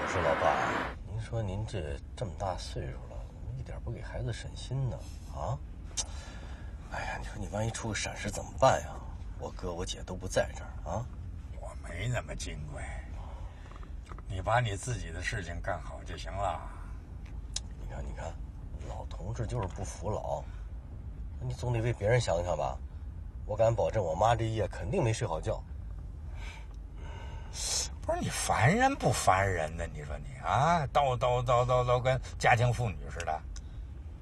我说老爸，您说您这么大岁数了，怎么一点不给孩子省心呢？啊？哎呀，你说你万一出个闪失怎么办呀？我哥我姐都不在这儿啊。我没那么金贵，你把你自己的事情干好就行了。你看，老同志就是不服老，你总得为别人想想吧。我敢保证，我妈这一夜肯定没睡好觉。不是你烦人不烦人呢？你说你啊，叨跟家庭妇女似的。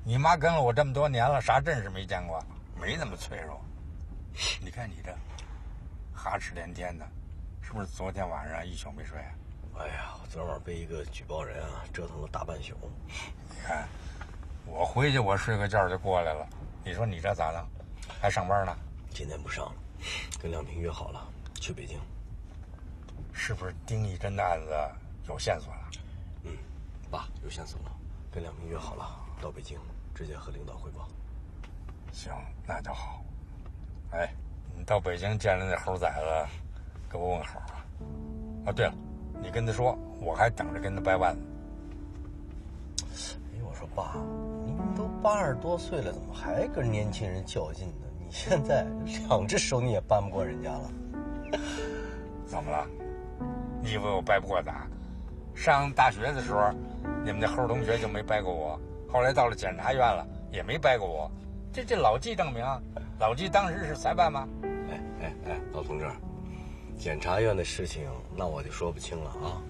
你妈跟了我这么多年了，啥阵势没见过，没那么脆弱。你看你这哈哧连天的，是不是昨天晚上一宿没睡啊？哎呀，我昨晚被一个举报人啊折腾了大半宿。你看，我回去我睡个觉就过来了，你说你这咋弄？还上班呢？今天不上了，跟亮平约好了去北京。是不是丁义珍的案子有线索了？爸，有线索了，跟亮平约好了到北京直接和领导汇报。行，那就好。哎，你到北京见了那猴崽子，给我问好啊！哦，对了，你跟他说，我还等着跟他掰腕子。哎，我说爸，您都80多岁了，怎么还跟年轻人较劲呢？你现在2只手你也扳不过人家了。怎么了？你以为我掰不过咋？上大学的时候，你们那猴同学就没掰过我，后来到了检察院了，也没掰过我。这老纪证明，老纪当时是裁判吗？哎，老同志，检察院的事情那我就说不清了啊。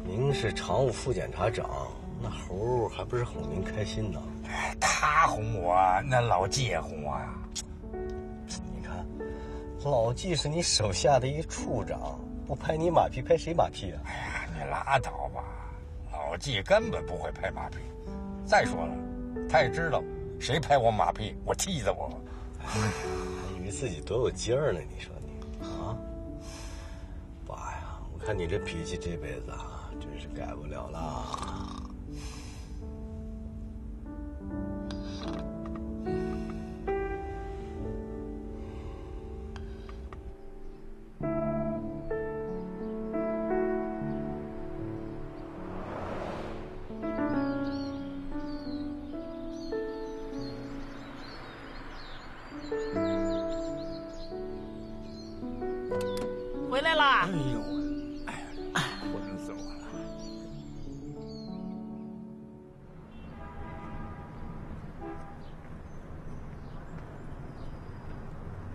您是常务副检察长，那猴还不是哄您开心呢？哎，他哄我，那老纪也哄我呀。你看，老纪是你手下的一处长，不拍你马屁，拍谁马屁啊？哎呀，你拉倒吧，老纪根本不会拍马屁。再说了，他也知道谁拍我马屁，我气死我。还以为自己多有劲儿呢，你说你啊？爸呀，我看你这脾气这辈子啊，真是改不了了。回来啦！哎呦，哎呀，活疼死我了！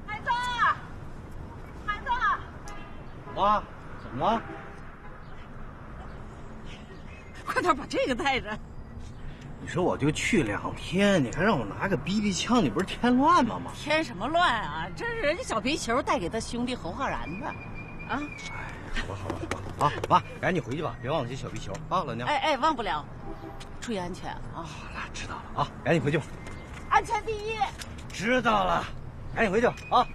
孩子，孩子，妈，怎么了？快点把这个带着。你说我就去2天，你还让我拿个 BB 枪，你不是添乱吗？妈，添什么乱啊？这是人家小皮球带给他兄弟侯浩然的，啊！好，妈，赶紧回去吧，别忘记小皮球啊，老娘。哎，忘不了，注意安全啊！好了，知道了啊，赶紧回去吧。安全第一。知道了，赶紧回去吧啊。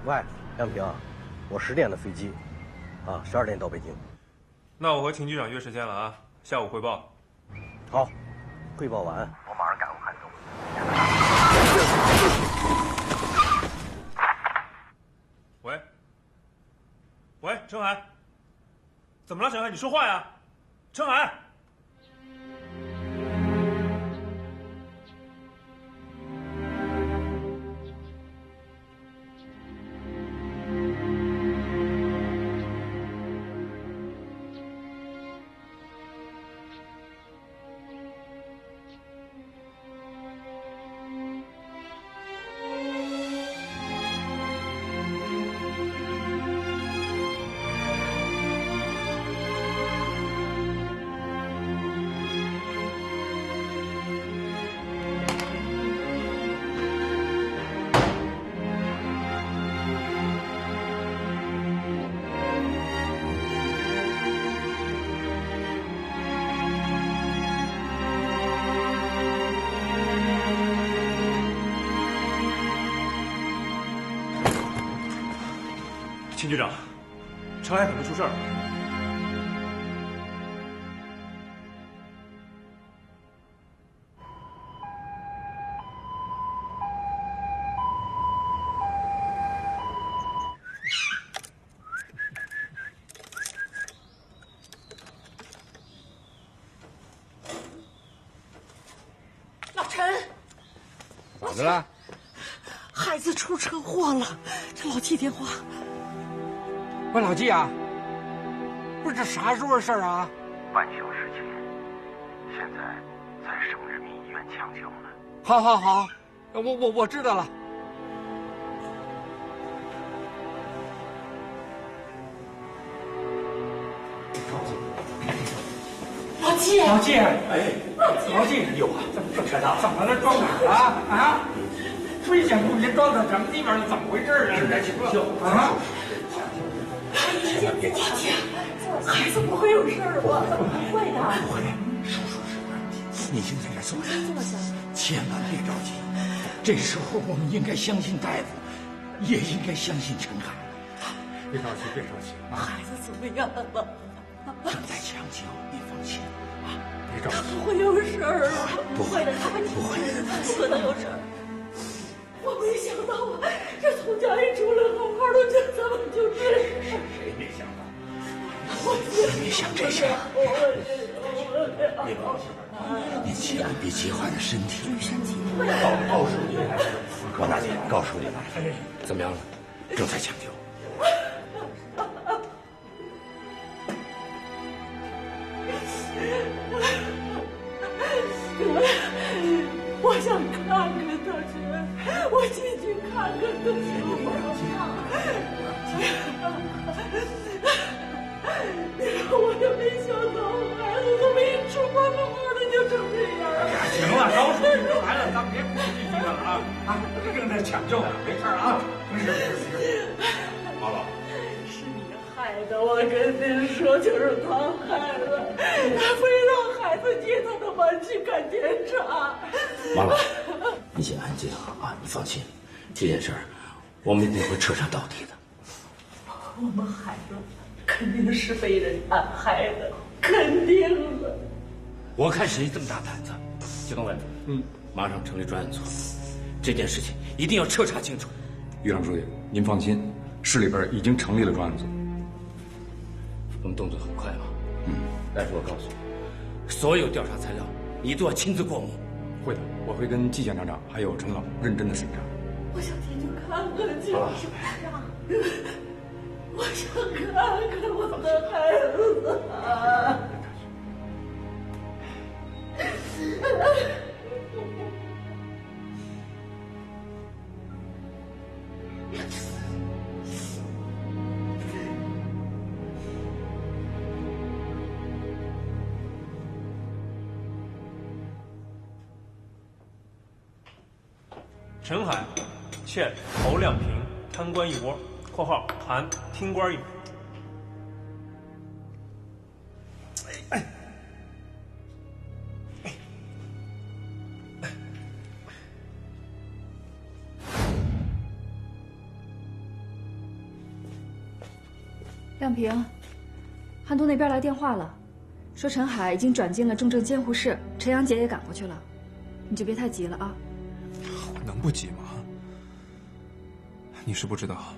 喂，亮平，我10点的飞机，啊，12点到北京。那我和秦局长约时间了啊，下午汇报。好，汇报完，我马上赶回汉中。喂，陈海，怎么了？陈海，你说话呀！陈海。秦局长，陈海可能出事儿了。么了？孩子出车祸了，这老纪电话。喂，老纪啊，不是这啥时候的事儿啊？半小时前，现在在省人民医院抢救呢。好，好，好，我知道了。老纪，哎，老纪，有啊，怎么了？撞哪儿了？啊？危险物品撞到什么地方了？怎么回事啊？来抢救啊！别急，孩子不会有事儿吧？不会的。不会，手术室你先在这坐着，千万别着急。这时候我们应该相信大夫，也应该相信陈海。别着急，别着急啊！孩子怎么样了？正在抢救，你放心啊，别着急。不会有事儿啊！不会的，不会的，不可能有事儿。我没想到啊，这从家里出来好好的，这怎么就这样？谁没想到？我别想这些，别抱歉，您千万别急坏了身体。告诉你，王大姐，告诉你吧，怎么样了？正在抢救。我想看看他去，我进去看看他去。我也没想到，孩子这么一出门好好的就成这样了。行了，高叔已经来了，咱们别哭唧唧的了啊！正在抢救呢，没事啊，没事。妈妈，是你害的，我跟您说，就是他害的，他非让孩子进他的门去看检查。妈妈，你先安静啊，你放心，这件事儿我们一定会彻查到底的。我们孩子肯定是被人暗害的，肯定的。我看谁这么大胆子，季东伟，马上成立专案组，这件事情一定要彻查清楚。于长书记，您放心，市里边已经成立了专案组。我们动作很快嘛。但是我告诉你，所有调查材料你都要亲自过目。会的，我会跟季县长长还有陈老认真的审查。我想进去看看去。我想看看我的孩子。陈海，欠侯亮平贪官一窝（括号含听官一伙）。亮平，汉都那边来电话了，说陈海已经转进了重症监护室，陈阳杰也赶过去了，你就别太急了啊。我能不急吗？你是不知道，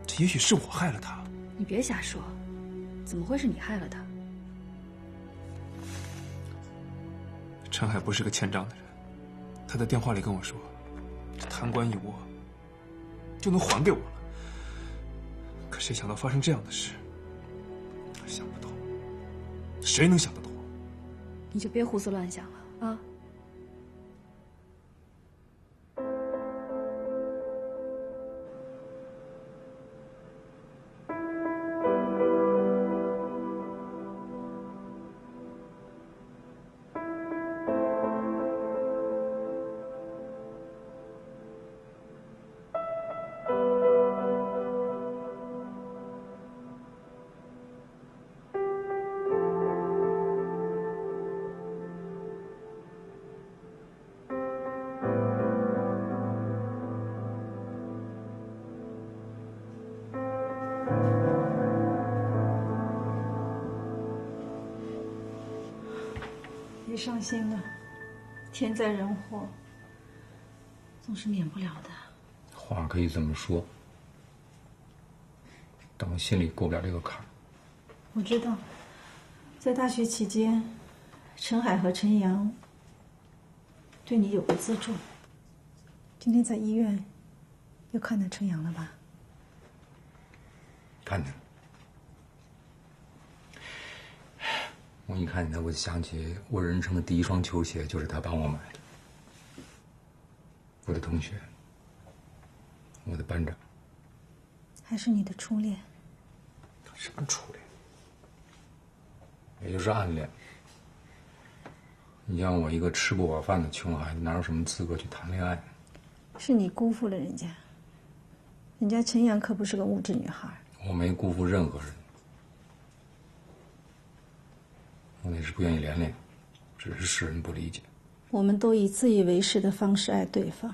这也许是我害了他。你别瞎说，怎么会是你害了他？陈海不是个欠账的人，他在电话里跟我说，这贪官一窝就能还给我了。可谁想到发生这样的事？想不通，谁能想得通？你就别胡思乱想了啊！别伤心了，天灾人祸总是免不了的。话可以这么说，但我心里过不了这个坎儿。我知道，在大学期间，陈海和陈阳对你有过资助。今天在医院又看到陈阳了吧？看见了。我一看见他，我就想起我人生的第一双球鞋就是他帮我买的。我的同学，我的班长，还是你的初恋？什么初恋？也就是暗恋。你像我一个吃不饱饭的穷孩子，哪有什么资格去谈恋爱？是你辜负了人家。人家陈阳可不是个物质女孩。我没辜负任何人，我那是不愿意连累，只是世人不理解。我们都以自以为是的方式爱对方，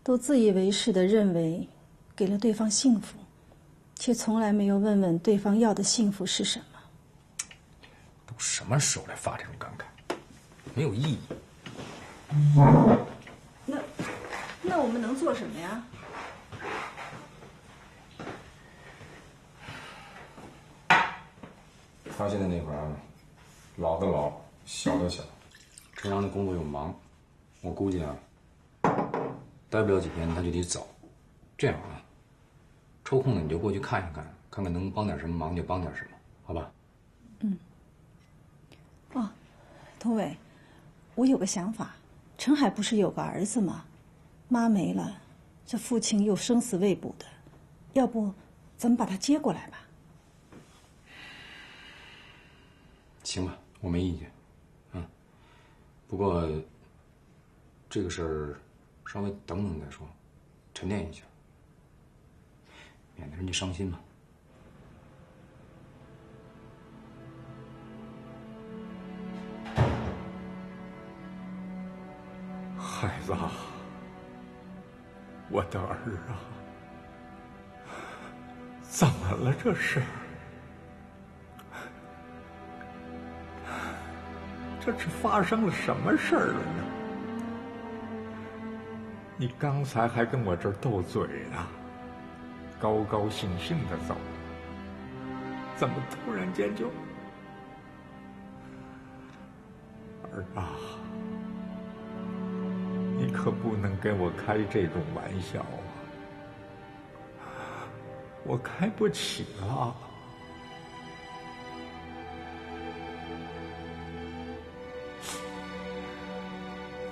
都自以为是的认为给了对方幸福，却从来没有问问对方要的幸福是什么。都什么时候来发这种感慨？没有意义。那我们能做什么呀？他现在那会儿啊，老的老，小的小，陈阳的工作又忙，我估计啊，待不了几天他就得走。这样啊，抽空呢你就过去看一看，看看能帮点什么忙就帮点什么，好吧？嗯。哦，童伟，我有个想法，陈海不是有个儿子吗？妈没了，这父亲又生死未卜的，要不咱们把他接过来吧？行吧，我没意见，嗯。不过这个事儿稍微等等再说，沉淀一下，免得人家伤心嘛。孩子啊，我的儿啊，怎么了这是？这是发生了什么事儿了呢？你刚才还跟我这儿斗嘴呢，高高兴兴的走，怎么突然间就……儿啊，你可不能跟我开这种玩笑啊！我开不起了。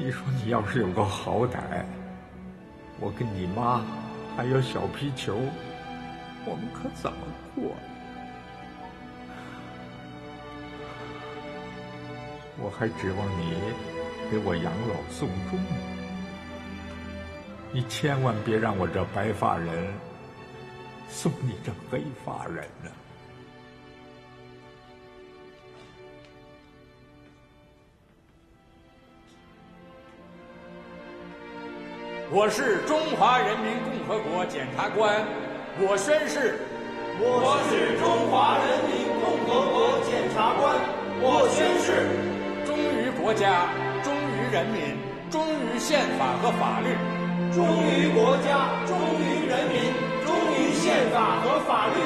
你说你要是有个好歹，我跟你妈还有小皮球，我们可怎么过呀？我还指望你给我养老送终，你千万别让我这白发人送你这黑发人啊！我是中华人民共和国检察官，我宣誓。我是中华人民共和国检察官，我宣誓。忠于国家，忠于人民，忠于宪法和法律。忠于国家，忠于人民，忠于宪法和法律。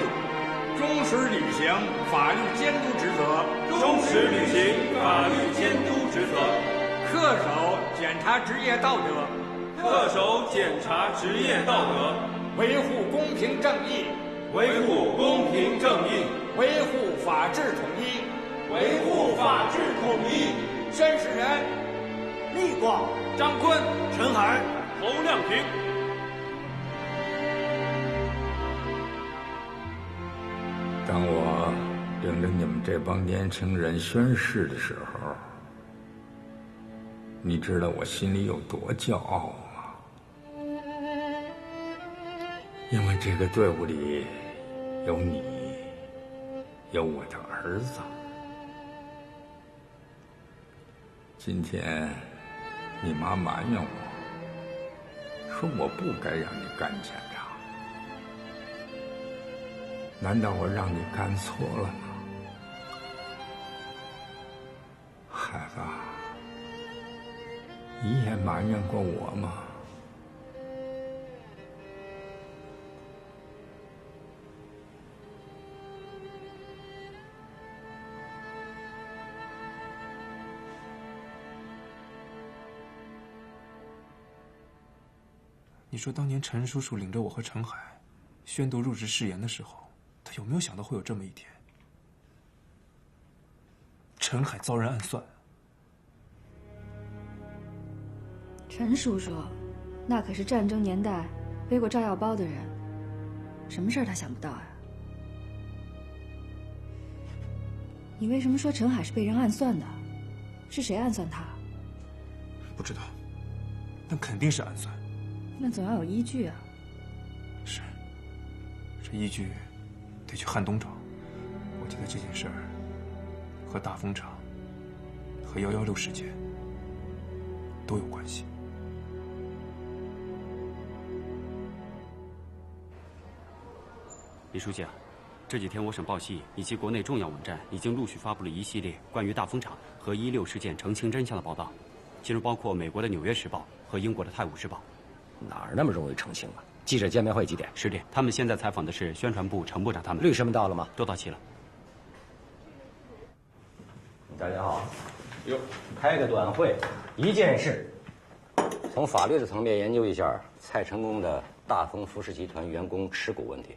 忠实履行法律监督职责。忠实履行法律监督职责。恪守检察职业道德。恪守检察职业道德，维护公平正义，维护公平正义，维护法治统一，维护法治统一。宣誓人：厉广、张坤、陈海、侯亮平。当我领着你们这帮年轻人宣誓的时候，你知道我心里有多骄傲吗？因为这个队伍里有你，有我的儿子。今天你妈埋怨我，说我不该让你干检察，难道我让你干错了吗？孩子，你也埋怨过我吗？你说当年陈叔叔领着我和陈海宣读入职誓言的时候，他有没有想到会有这么一天？陈海遭人暗算。陈叔叔，那可是战争年代背过炸药包的人，什么事儿他想不到啊？你为什么说陈海是被人暗算的？是谁暗算他？不知道，但肯定是暗算。那总要有依据啊。是，这依据得去汉东找。我记得这件事儿和大风厂和116事件都有关系。李书记啊，这几天我省报系以及国内重要网站已经陆续发布了一系列关于大风厂和16事件澄清真相的报道，其中包括美国的《纽约时报》和英国的《泰晤士报》。哪儿那么容易澄清啊？记者见面会几点？10点。他们现在采访的是宣传部程部长他们。律师们到了吗？都到齐了。大家好。哟，开个短会，一件事，从法律的层面研究一下蔡成功的大丰服饰集团员工持股问题。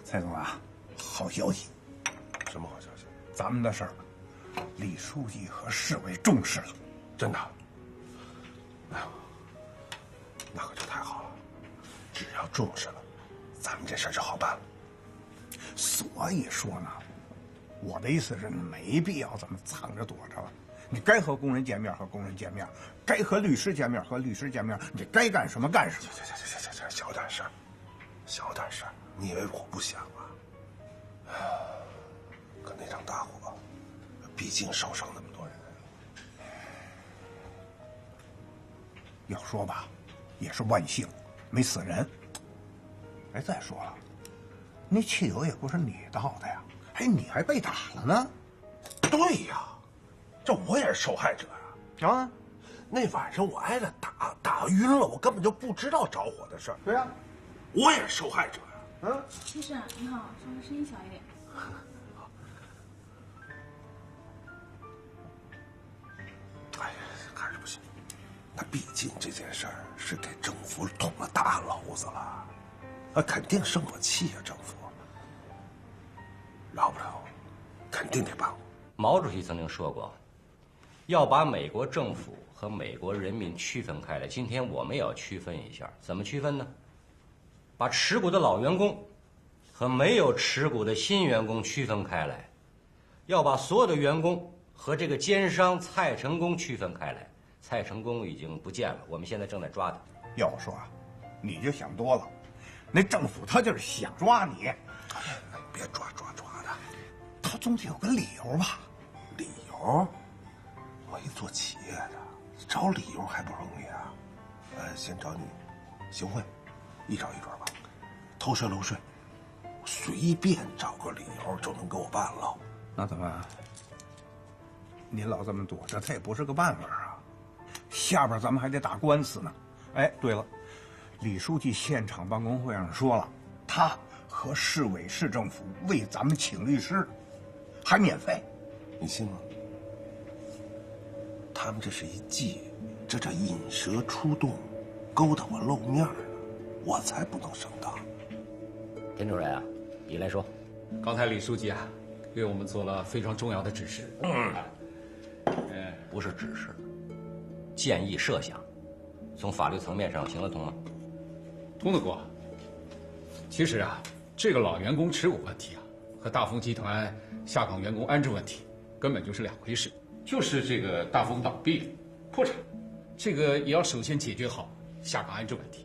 蔡总啊，好消息！什么好消息？咱们的事儿，李书记和市委重视了，真的。哎呦，那可就太好了！只要重视了，咱们这事儿就好办了。所以说呢，我的意思是，没必要这么藏着躲着了。你该和工人见面和工人见面，该和律师见面和律师见面，你该干什么干什么。行，小点事儿，小点事儿。你以为我不想啊？可那场大火，毕竟烧伤那么多人。要说吧，也是万幸，没死人。哎，再说了，那汽油也不是你倒的呀，哎，你还被打了呢。对呀，这我也是受害者呀！啊，那晚上我挨着打晕了，我根本就不知道着火的事儿。对呀，我也是受害者呀。先生你好，稍微声音小一点。哎呀，还是不行。那毕竟这件事儿是给政府捅了大娄子了，肯定生我气呀，政府饶不了，肯定得办我。毛主席曾经说过，要把美国政府和美国人民区分开来。今天我们也要区分一下，怎么区分呢？把持股的老员工和没有持股的新员工区分开来，要把所有的员工和这个奸商蔡成功区分开来。蔡成功已经不见了，我们现在正在抓他。要我说啊，你就想多了，那政府他就是想抓你。别抓的，他总得有个理由吧？理由？我一做企业的，找理由还不容易啊？先找你行贿，一找一准吧。偷税漏税，随便找个理由就能给我办了。那怎么？你老这么躲着，他也不是个办法啊。下边咱们还得打官司呢。哎，对了，李书记现场办公会上说了，他和市委市政府为咱们请律师，还免费，你信吗？他们这是一计，这叫引蛇出洞，勾搭我露面呢，我才不能上当。田主任啊，你来说。刚才李书记啊，给我们做了非常重要的指示。不是指示，建议设想，从法律层面上行得通吗？通得过。其实啊，这个老员工持股问题啊，和大丰集团下岗员工安置问题根本就是两回事。就是这个大丰倒闭破产，这个也要首先解决好下岗安置问题。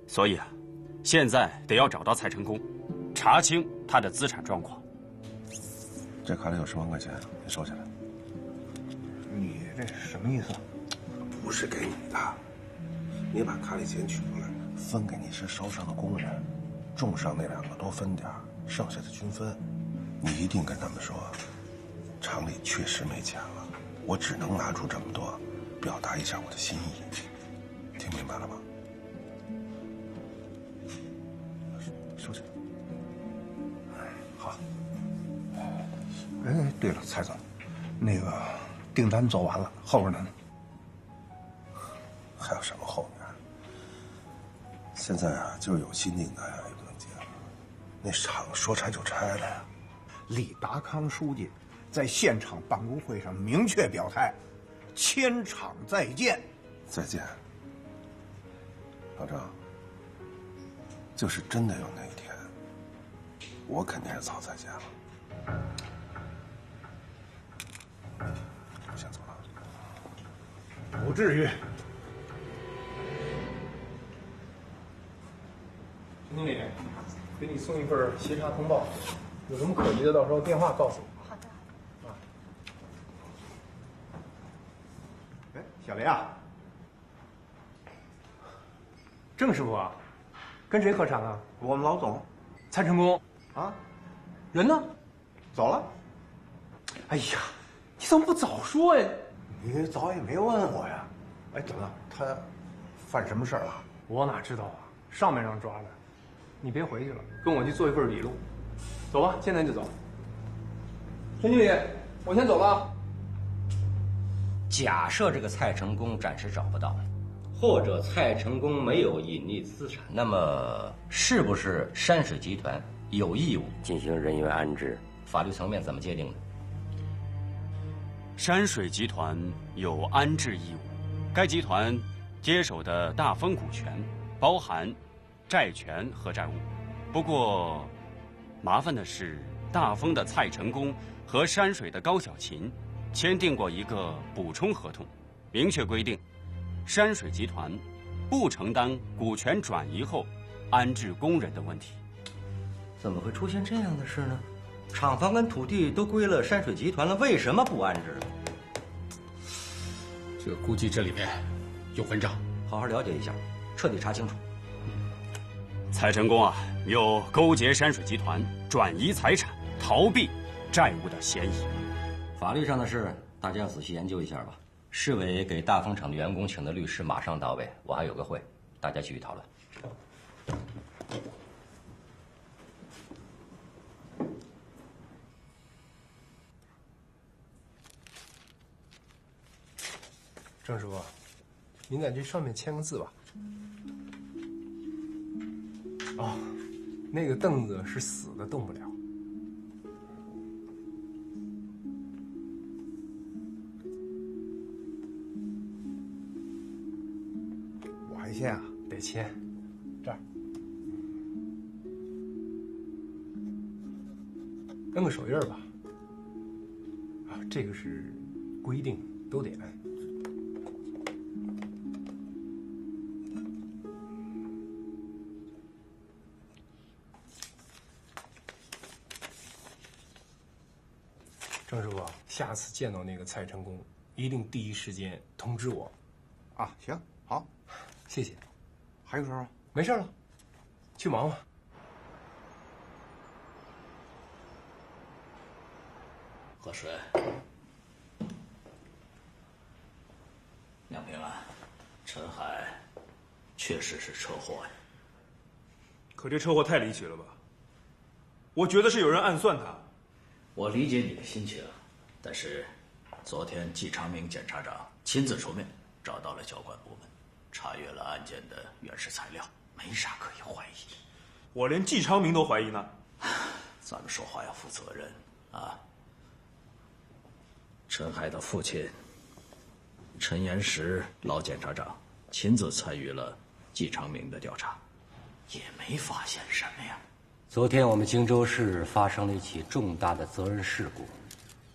所以啊，现在得要找到蔡成功，查清他的资产状况。这卡里有10万块钱，你收起来。你这什么意思？不是给你的，你把卡里钱取出来，分给你是烧伤的工人，重伤那2个多分点，剩下的均分。你一定跟他们说，厂里确实没钱了，我只能拿出这么多，表达一下我的心意，听明白了吗？收起。好。哎，对了，蔡总，那个订单做完了，后边呢？还有什么后面？现在啊，就是有新订单啊，也不能接了。那厂说拆就拆了呀。李达康书记在现场办公会上明确表态，签厂再见。再见，老郑。就是真的有那一天，我肯定是早再见了。我先走了。不至于。陈经理，给你送一份协查通报，有什么可疑的，到时候电话告诉我。好的。啊。哎，小雷啊，郑师傅啊，跟谁喝茶啊？我们老总，蔡成功。啊，人呢？走了。哎呀，你怎么不早说呀？你早也没问我呀。哎，怎么了？他犯什么事儿了？我哪知道啊，上面让抓的。你别回去了，跟我去做一份笔录。走吧，现在就走。陈经理，我先走了。假设这个蔡成功暂时找不到，或者蔡成功没有隐匿资产，那么是不是山水集团有义务进行人员安置？法律层面怎么界定的？山水集团有安置义务，该集团接手的大丰股权包含债权和债务。不过，麻烦的是，大丰的蔡成功和山水的高小琴签订过一个补充合同，明确规定，山水集团不承担股权转移后安置工人的问题。怎么会出现这样的事呢？厂房跟土地都归了山水集团了，为什么不安置？这估计这里面有文章，好好了解一下，彻底查清楚。蔡成功啊，有勾结山水集团转移财产、逃避债务的嫌疑。法律上的事，大家要仔细研究一下吧。市委给大丰厂的员工请的律师马上到位，我还有个会，大家继续讨论。郑师傅，您在这上面签个字吧。哦，那个凳子是死的，动不了。我还签啊？得签。这儿，摁个手印吧。啊，这个是规定，都得摁。郑师傅，下次见到那个蔡成功，一定第一时间通知我。啊，行，好，谢谢。还有事啊？没事了，去忙吧。喝水。梁平啊，陈海确实是车祸呀。可这车祸太离奇了吧？我觉得是有人暗算他。我理解你的心情，但是昨天季长明检察长亲自出面，找到了交管部门，查阅了案件的原始材料，没啥可以怀疑。我连季长明都怀疑呢。咱们说话要负责任啊！陈海的父亲陈岩石老检察长亲自参与了季长明的调查，也没发现什么呀。昨天我们荆州市发生了一起重大的责任事故，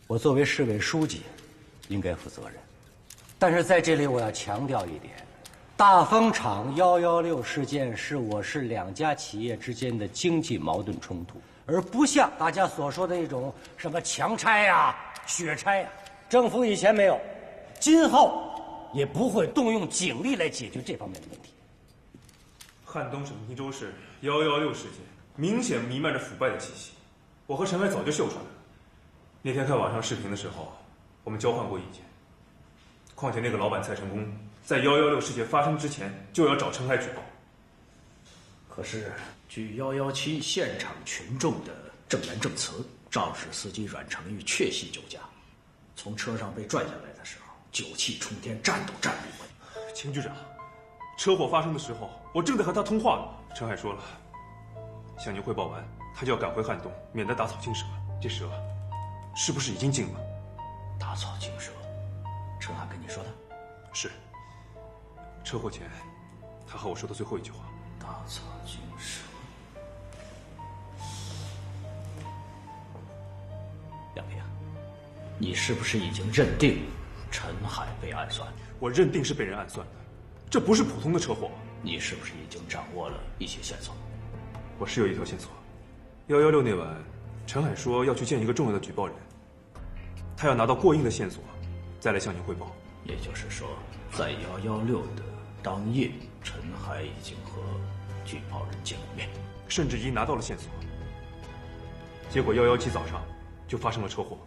我作为市委书记，应该负责任。但是在这里我要强调一点，大丰厂116事件是我市两家企业之间的经济矛盾冲突，而不像大家所说的那种什么强拆呀、血拆呀。政府以前没有，今后也不会动用警力来解决这方面的问题。汉东省汀州市116事件明显弥漫着腐败的气息，我和陈海早就嗅出来了。那天看网上视频的时候，我们交换过意见。况且那个老板蔡成功在116事件发生之前就要找陈海举报。可是，据117现场群众的证言证词，肇事司机阮成玉确系酒驾，从车上被拽下来的时候，酒气冲天，站都站不稳。秦局长，车祸发生的时候，我正在和他通话呢。陈海说了，向您汇报完，他就要赶回汉东，免得打草惊蛇。这蛇，是不是已经惊了？打草惊蛇，陈海跟你说的？是。车祸前，他和我说的最后一句话。打草惊蛇。梁平，你是不是已经认定陈海被暗算？我认定是被人暗算的，这不是普通的车祸。你是不是已经掌握了一些线索？我是有一条线索。116那晚，陈海说要去见一个重要的举报人，他要拿到过硬的线索，再来向您汇报。也就是说，在116的当夜，陈海已经和举报人见过面，甚至已经拿到了线索。结果117早上就发生了车祸。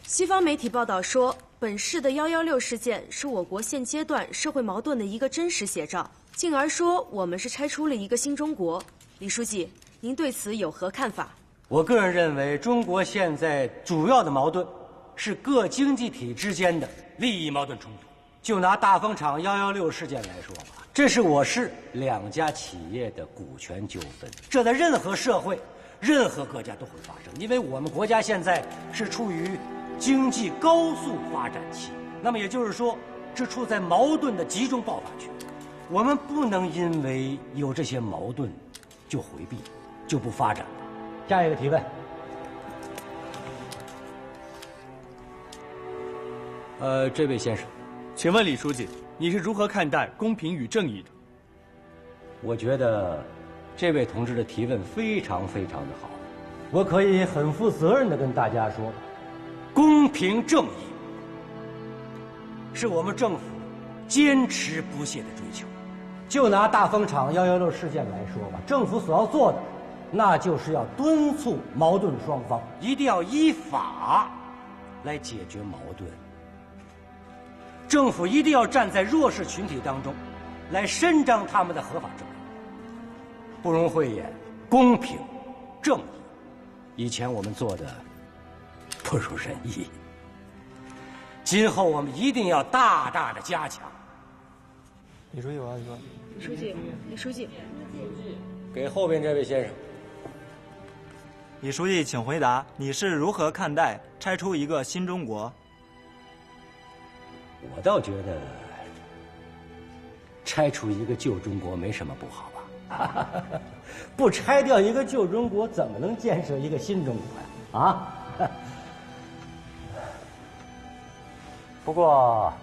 西方媒体报道说，本市的116事件是我国现阶段社会矛盾的一个真实写照，进而说我们是拆出了一个新中国。李书记，您对此有何看法？我个人认为，中国现在主要的矛盾是各经济体之间的利益矛盾冲突。就拿大风厂116事件来说吧，这是我市2家企业的股权纠纷，这在任何社会、任何国家都会发生，因为我们国家现在是处于经济高速发展期，那么也就是说，是处在矛盾的集中爆发区。我们不能因为有这些矛盾就回避，就不发展了。下一个提问。这位先生，请问李书记，你是如何看待公平与正义的？我觉得这位同志的提问非常非常的好，我可以很负责任地跟大家说，公平正义是我们政府坚持不懈的追求。就拿大风厂116事件来说吧，政府所要做的，那就是要敦促矛盾双方一定要依法来解决矛盾。政府一定要站在弱势群体当中，来伸张他们的合法正义，不容讳言，公平、正义，以前我们做的不如人意，今后我们一定要大大的加强。李书记，我要说，书记，李书记，给后边这位先生。李书记，请回答，你是如何看待拆出一个新中国？我倒觉得拆除一个旧中国没什么不好吧？不拆掉一个旧中国，怎么能建设一个新中国呀？啊！不过，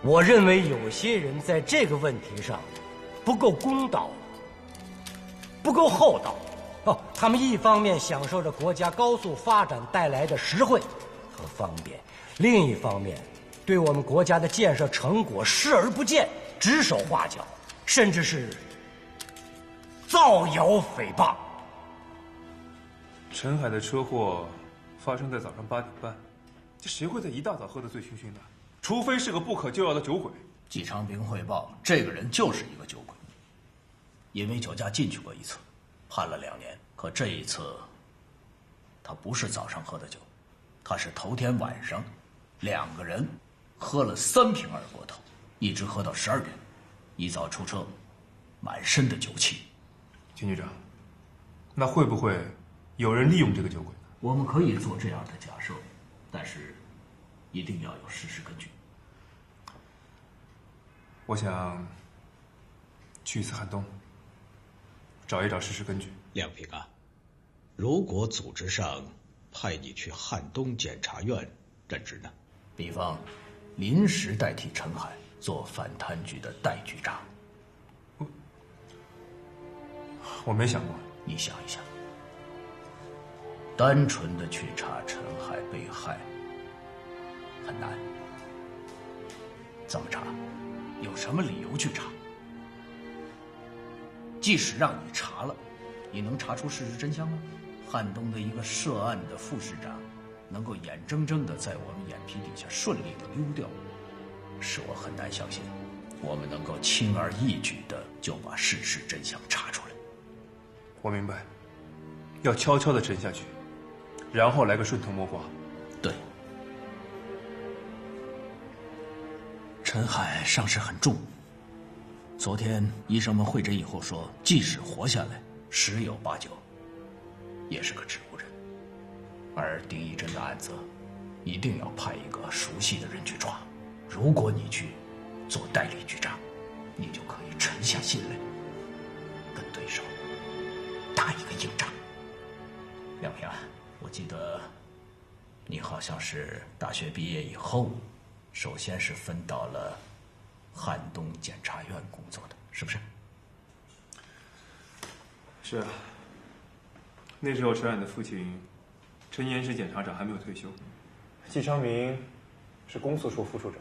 我认为有些人在这个问题上不够公道，不够厚道。哦，他们一方面享受着国家高速发展带来的实惠和方便，另一方面，对我们国家的建设成果视而不见，指手画脚，甚至是造谣诽谤。陈海的车祸发生在早上8点半，这谁会在一大早喝得醉醺醺的？除非是个不可救药的酒鬼。季长兵汇报，这个人就是一个酒鬼，因为酒驾进去过一次，判了2年。可这一次，他不是早上喝的酒，他是头天晚上，2个人喝了3瓶二锅头，一直喝到12点，一早出车，满身的酒气。金局长，那会不会有人利用这个酒鬼呢？我们可以做这样的假设，但是一定要有事实根据。我想去一次汉东，找一找事实根据。亮平啊，如果组织上派你去汉东检察院任职呢？比方临时代替陈海做反贪局的代局长。我没想过。你想一想，单纯的去查陈海被害很难，怎么查？有什么理由去查？即使让你查了，你能查出事实真相吗？汉东的一个涉案的副市长，能够眼睁睁地在我们眼皮底下顺利地溜掉，使我很难相信，我们能够轻而易举的就把事实真相查出来。我明白，要悄悄的沉下去，然后来个顺藤摸瓜。对，陈海伤势很重。昨天医生们会诊以后说，即使活下来，10有8九也是个植物人。而丁义珍的案子，一定要派一个熟悉的人去抓。如果你去做代理局长，你就可以沉下心来，跟对手打一个硬仗。亮平，我记得你好像是大学毕业以后，首先是分到了汉东检察院工作的，是不是？是啊，那时候陈冉的父亲陈岩是检察长，还没有退休。季昌明是公诉处副处长，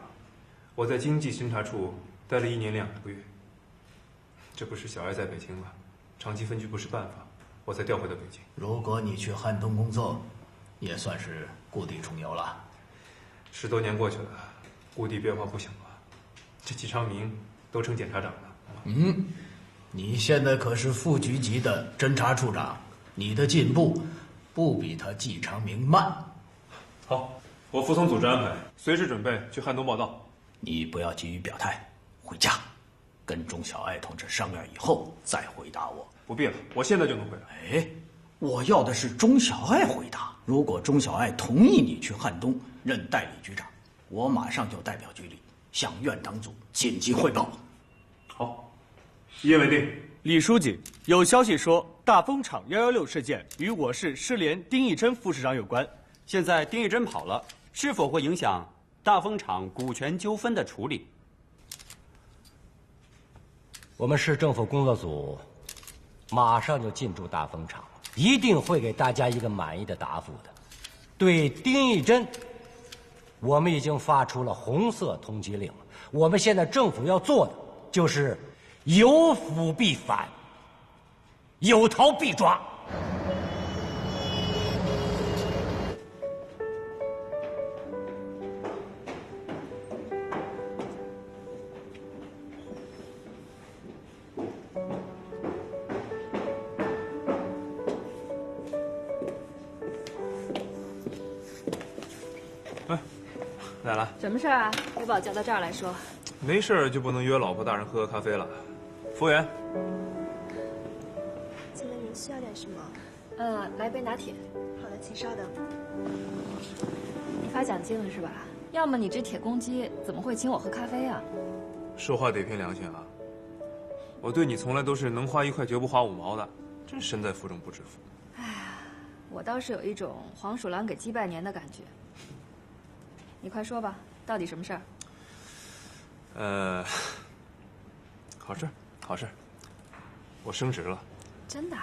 我在经济侦查处待了1年2个月。这不是小爱在北京吗？长期分居不是办法，我才调回到北京。如果你去汉东工作，也算是故地重游了。10多年过去了，故地变化不小了。这季昌明都成检察长了。你现在可是副局级的侦查处长，你的进步不比他季昌明慢。好，我服从组织安排，随时准备去汉东报道。你不要急于表态，回家跟钟小爱同志商量以后再回答我。不必了，我现在就能回答。哎，我要的是钟小爱回答。如果钟小爱同意你去汉东任代理局长，我马上就代表局里向院党组紧急汇报。好，一言为定。李书记，有消息说大风厂116事件与我市失联丁义珍副市长有关。现在丁义珍跑了，是否会影响大风厂股权纠纷的处理？我们市政府工作组马上就进驻大风厂，一定会给大家一个满意的答复的。对丁义珍，我们已经发出了红色通缉令了。我们现在政府要做的就是有腐必反，有逃必抓。来了，什么事儿啊？又把我叫到这儿来说？没事儿就不能约老婆大人喝咖啡了。服务员，请问您需要点什么？来杯拿铁。好的，请稍等。你发奖金了是吧？要么你这铁公鸡怎么会请我喝咖啡啊？说话得凭良心啊！我对你从来都是能花1块绝不花5毛的，真身在福中不知福。哎呀，我倒是有一种黄鼠狼给鸡拜年的感觉。你快说吧，到底什么事儿？好事，好事，我升职了。真的？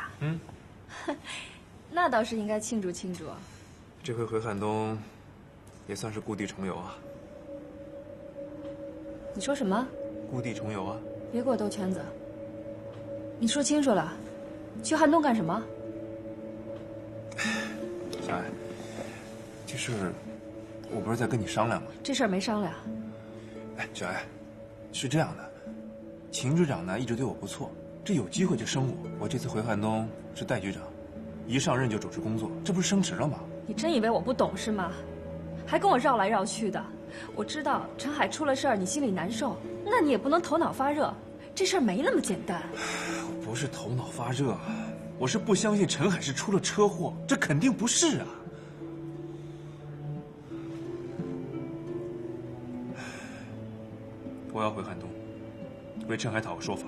那倒是应该庆祝庆祝。这回回汉东，也算是故地重游啊。你说什么？故地重游啊！别给我兜圈子。你说清楚了，去汉东干什么？小爱，这事我不是在跟你商量吗？这事儿没商量。哎，小爱，是这样的，秦局长呢一直对我不错，这有机会就升我。我这次回汉东是代局长，一上任就主持工作，这不是升职了吗？你真以为我不懂是吗？还跟我绕来绕去的。我知道陈海出了事儿，你心里难受，那你也不能头脑发热，这事儿没那么简单。我不是头脑发热，我是不相信陈海是出了车祸，这肯定不是啊。我要回汉东，为陈海讨个说法。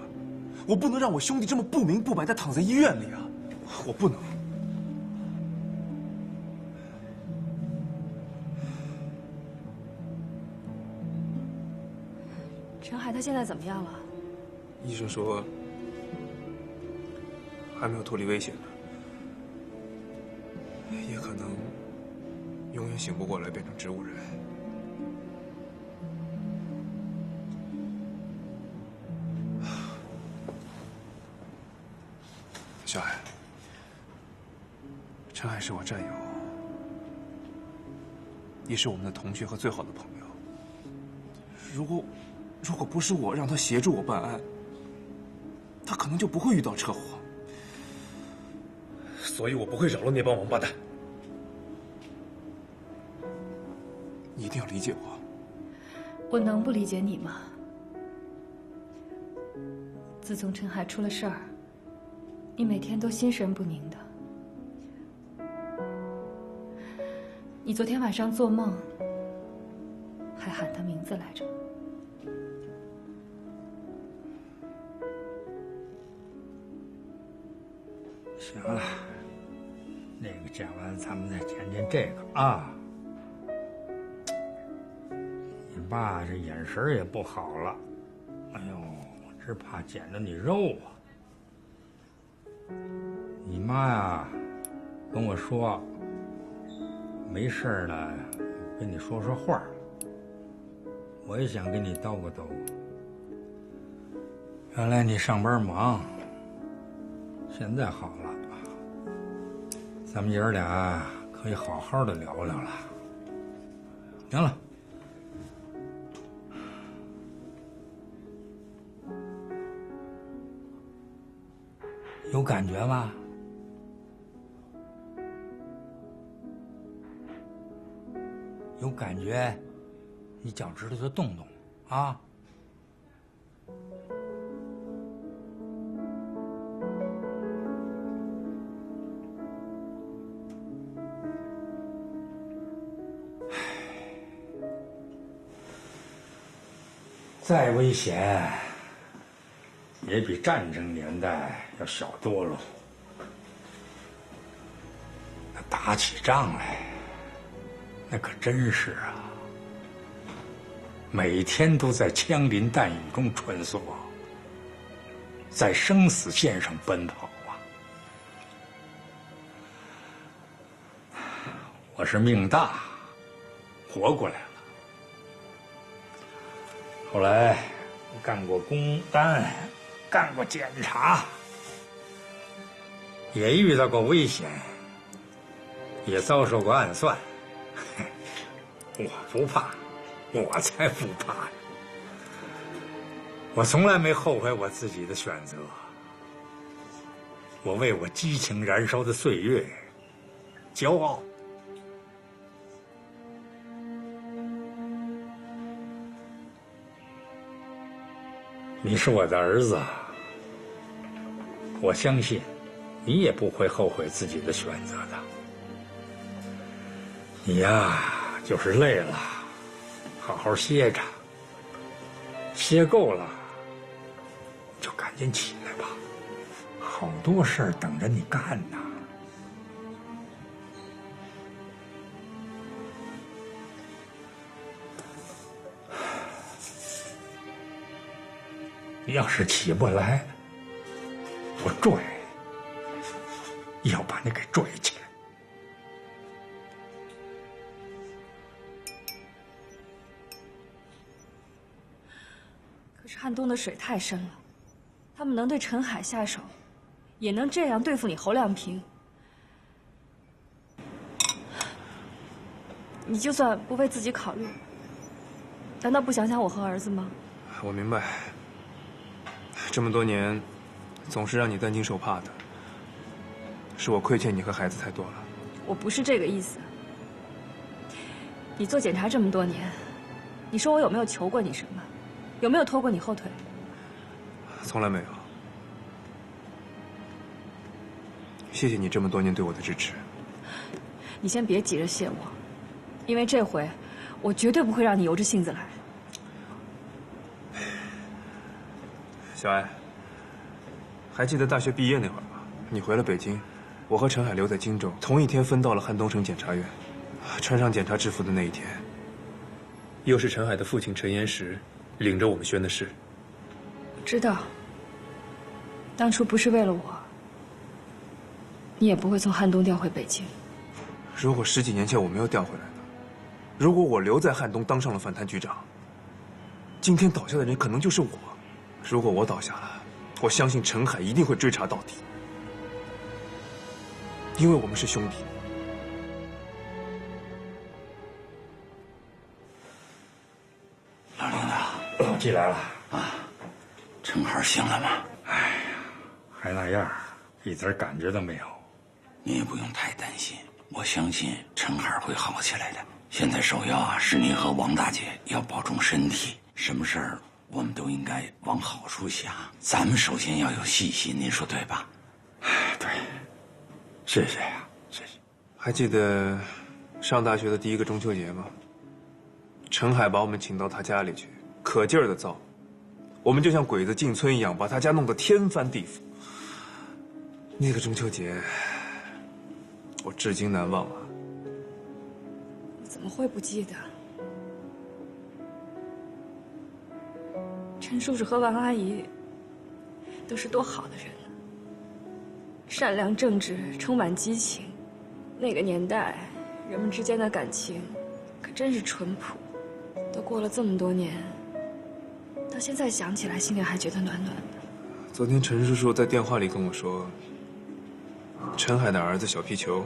我不能让我兄弟这么不明不白的躺在医院里啊！我不能。陈海他现在怎么样了？医生说还没有脱离危险呢，也可能永远醒不过来，变成植物人。小海，陈海是我战友，也是我们的同学和最好的朋友。如果不是我让他协助我办案，他可能就不会遇到车祸。所以我不会饶了那帮王八蛋。你一定要理解我。我能不理解你吗？自从陈海出了事儿，你每天都心神不宁的。你昨天晚上做梦，还喊他名字来着。行了，那个讲完，咱们再讲讲这个啊。你爸这眼神也不好了，哎呦，只怕捡着你肉啊。你妈呀，跟我说，没事呢，跟你说说话。我也想跟你叨咕叨咕。原来你上班忙，现在好了，咱们爷儿俩可以好好的聊聊了。行了。有感觉吗？有感觉，你脚趾头就动动啊！再危险，也比战争年代要小多了。那打起仗来，那可真是啊，每天都在枪林弹雨中穿梭，在生死线上奔跑啊。我是命大，活过来了。后来干过公安，干过检察，也遇到过危险，也遭受过暗算。我不怕，我才不怕呀！我从来没后悔我自己的选择，我为我激情燃烧的岁月骄傲。你是我的儿子，我相信你也不会后悔自己的选择的。你呀，就是累了，好好歇着，歇够了就赶紧起来吧，好多事儿等着你干呢。你要是起不来，我拽，要把你给拽起来。可是汉东的水太深了，他们能对陈海下手，也能这样对付你侯亮平。你就算不为自己考虑，难道不想想我和儿子吗？我明白。这么多年，总是让你担惊受怕的，是我亏欠你和孩子太多了。我不是这个意思。你做检察这么多年，你说我有没有求过你什么？有没有拖过你后腿？从来没有。谢谢你这么多年对我的支持。你先别急着谢我，因为这回我绝对不会让你由着性子来。小艾，还记得大学毕业那会儿吧？你回了北京，我和陈海留在荆州，同一天分到了汉东省检察院。穿上检察制服的那一天，又是陈海的父亲陈岩石领着我们宣的誓。知道，当初不是为了我，你也不会从汉东调回北京。如果10几年前我没有调回来呢？如果我留在汉东当上了反贪局长，今天倒下的人可能就是我。如果我倒下了，我相信陈海一定会追查到底，因为我们是兄弟。老领导，寄来了啊。陈海醒了吗？哎呀，还那样，一点感觉都没有。你也不用太担心，我相信陈海会好起来的。现在首要啊，是你和王大姐要保重身体。什么事儿我们都应该往好处想。咱们首先要有信心，您说对吧？对，谢谢呀，谢谢。还记得上大学的第一个中秋节吗？陈海把我们请到他家里去，可劲儿的造，我们就像鬼子进村一样，把他家弄得天翻地覆。那个中秋节，我至今难忘啊！你怎么会不记得？陈叔叔和王阿姨都是多好的人啊，善良正直，充满激情。那个年代，人们之间的感情可真是淳朴。都过了这么多年，到现在想起来，心里还觉得暖暖的。昨天陈叔叔在电话里跟我说，陈海的儿子小皮球，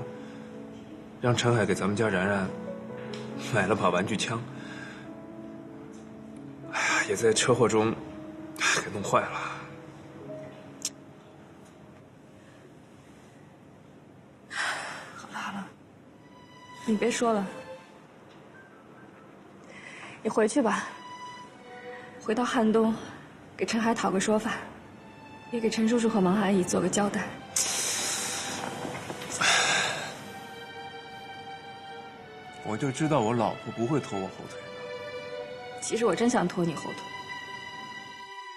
让陈海给咱们家然然买了把玩具枪，哎呀，也在车祸中给弄坏了。好了，你别说了，你回去吧，回到汉东，给陈海讨个说法，也给陈叔叔和王阿姨做个交代。我就知道我老婆不会拖我后腿的。其实我真想拖你后腿。